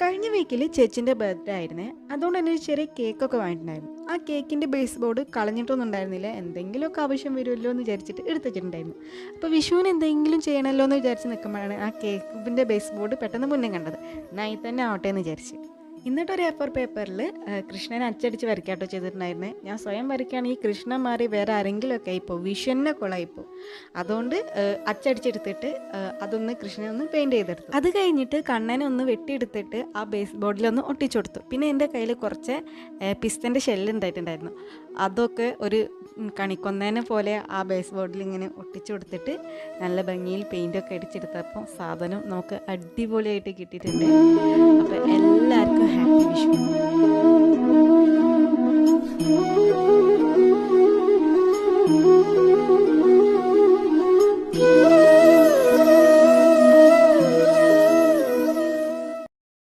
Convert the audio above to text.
കഴിഞ്ഞ വീക്കിൽ ചേച്ചിൻ്റെ ബർത്ത്ഡേ ആയിരുന്നേ. അതുകൊണ്ട് തന്നെ ഒരു ചെറിയ കേക്കൊക്കെ വാങ്ങിയിട്ടുണ്ടായിരുന്നു. ആ കേക്കിൻ്റെ ബേസ് ബോർഡ് കളഞ്ഞിട്ടൊന്നും ഉണ്ടായിരുന്നില്ല. എന്തെങ്കിലുമൊക്കെ ആവശ്യം വരുമല്ലോ എന്ന് വിചാരിച്ചിട്ട് എടുത്ത് വെച്ചിട്ടുണ്ടായിരുന്നു. അപ്പോൾ വിഷുവിന് എന്തെങ്കിലും ചെയ്യണമല്ലോ എന്ന് വിചാരിച്ച് നിൽക്കുമ്പോഴാണ് ആ കേക്കിൻ്റെ ബേസ് ബോർഡ് പെട്ടെന്ന് മുന്നേ കണ്ടത്. നന്നായി തന്നെ ആവട്ടെ എന്ന് വിചാരിച്ച്. എന്നിട്ടൊരു A4 പേപ്പറിൽ കൃഷ്ണനെ അച്ചടിച്ച് വരയ്ക്കാട്ടോ ചെയ്തിട്ടുണ്ടായിരുന്നേ. ഞാൻ സ്വയം വരയ്ക്കുകയാണെങ്കിൽ കൃഷ്ണൻ മാറി വേറെ ആരെങ്കിലുമൊക്കെ ആയിപ്പോൾ വിഷുവിനെ കൊളായിപ്പോൾ. അതുകൊണ്ട് അച്ചടിച്ചെടുത്തിട്ട് അതൊന്ന് കൃഷ്ണനെ ഒന്ന് പെയിൻറ്റ് ചെയ്തെടുത്തു. അത് കഴിഞ്ഞിട്ട് കണ്ണനെ ഒന്ന് വെട്ടിയെടുത്തിട്ട് ആ ബേസ് ബോർഡിലൊന്ന് ഒട്ടിച്ചു കൊടുത്തു. പിന്നെ എൻ്റെ കയ്യിൽ കുറച്ച് പിസ്തൻ്റെ ഷെല്ല് ഉണ്ടായിട്ടുണ്ടായിരുന്നു. അതൊക്കെ ഒരു കണിക്കൊന്നേനെ പോലെ ആ ബേസ് ബോർഡിൽ ഇങ്ങനെ ഒട്ടിച്ചു കൊടുത്തിട്ട് നല്ല ഭംഗിയിൽ പെയിൻറ്റൊക്കെ അടിച്ചെടുത്തപ്പോൾ സാധനം നമുക്ക് അടിപൊളിയായിട്ട് കിട്ടിയിട്ടുണ്ട്. അപ്പോൾ എല്ലാവർക്കും ഹാപ്പി വിഷു.